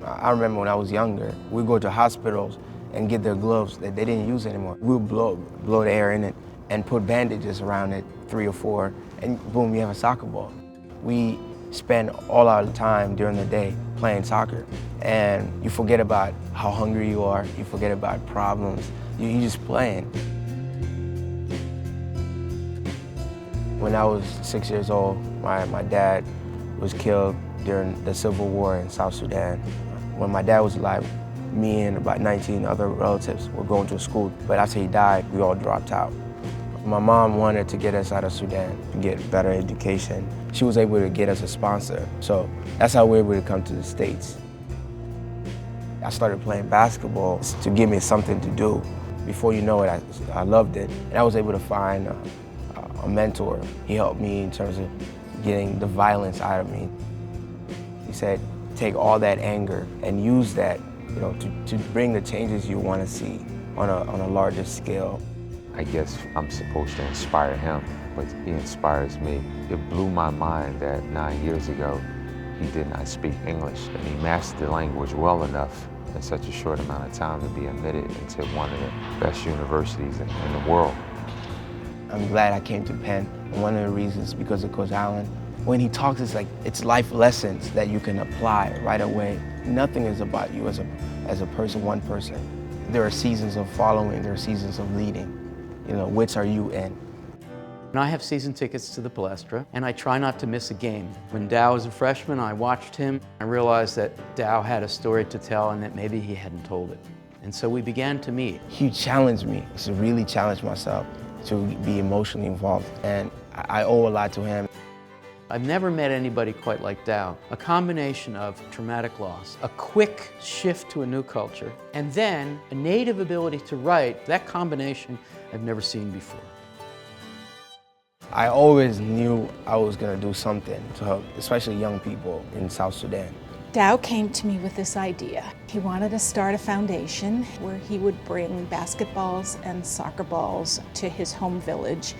I remember when I was younger, we'd go to hospitals and get their gloves that they didn't use anymore. We would blow the air in it and put bandages around it, 3 or 4, and boom, you have a soccer ball. We spend all our time during the day playing soccer, and you forget about how hungry you are, you forget about problems, you're just playing. When I was 6 years old, my dad was killed during the Civil War in South Sudan. When my dad was alive, me and about 19 other relatives were going to school, but after he died, we all dropped out. My mom wanted to get us out of Sudan to get better education. She was able to get us a sponsor, so that's how we were able to come to the States. I started playing basketball to give me something to do. Before you know it, I loved it, and I was able to find a mentor. He helped me in terms of getting the violence out of me. He said, take all that anger and use that, to bring the changes you want to see on a larger scale. I guess I'm supposed to inspire him, but he inspires me. It blew my mind that 9 years ago, he did not speak English, and he mastered the language well enough in such a short amount of time to be admitted into one of the best universities in the world. I'm glad I came to Penn. One of the reasons because of Coach Allen. When he talks, it's life lessons that you can apply right away. Nothing is about you as a person, one person. There are seasons of following, there are seasons of leading. Which are you in? And I have season tickets to the Palestra, and I try not to miss a game. When Dau was a freshman, I watched him. I realized that Dau had a story to tell and that maybe he hadn't told it. And so we began to meet. He challenged me to really challenge myself to be emotionally involved, and I owe a lot to him. I've never met anybody quite like Dau. A combination of traumatic loss, a quick shift to a new culture, and then a native ability to write. That combination I've never seen before. I always knew I was going to do something to help, especially young people in South Sudan. Dau came to me with this idea. He wanted to start a foundation where he would bring basketballs and soccer balls to his home village.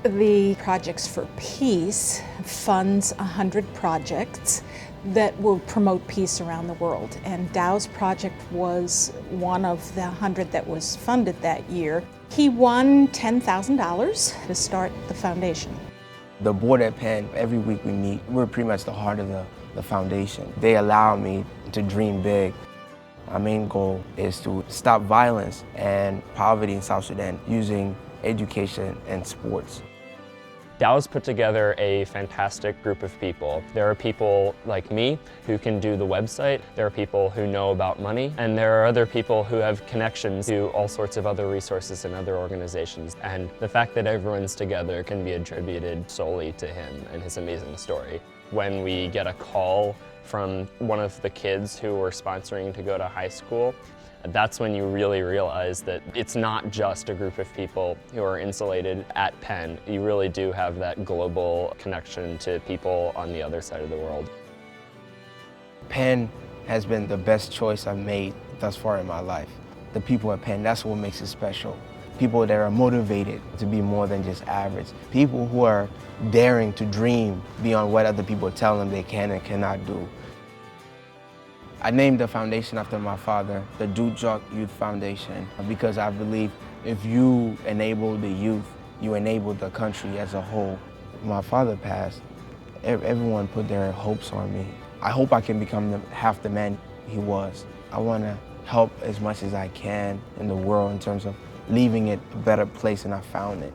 The Projects for Peace funds 100 projects that will promote peace around the world. And Dau's project was one of the 100 that was funded that year. He won $10,000 to start the foundation. The board at Penn, every week we meet, we're pretty much the heart of the foundation. They allow me to dream big. Our main goal is to stop violence and poverty in South Sudan using education and sports. Dau's put together a fantastic group of people. There are people like me who can do the website, there are people who know about money, and there are other people who have connections to all sorts of other resources and other organizations. And the fact that everyone's together can be attributed solely to him and his amazing story. When we get a call from one of the kids who we're sponsoring to go to high school, that's when you really realize that it's not just a group of people who are insulated at Penn. You really do have that global connection to people on the other side of the world. Penn has been the best choice I've made thus far in my life. The people at Penn, that's what makes it special. People that are motivated to be more than just average. People who are daring to dream beyond what other people tell them they can and cannot do. I named the foundation after my father, the Dau Jok Youth Foundation, because I believe if you enable the youth, you enable the country as a whole. My father passed. Everyone put their hopes on me. I hope I can become half the man he was. I want to help as much as I can in the world in terms of leaving it a better place than I found it.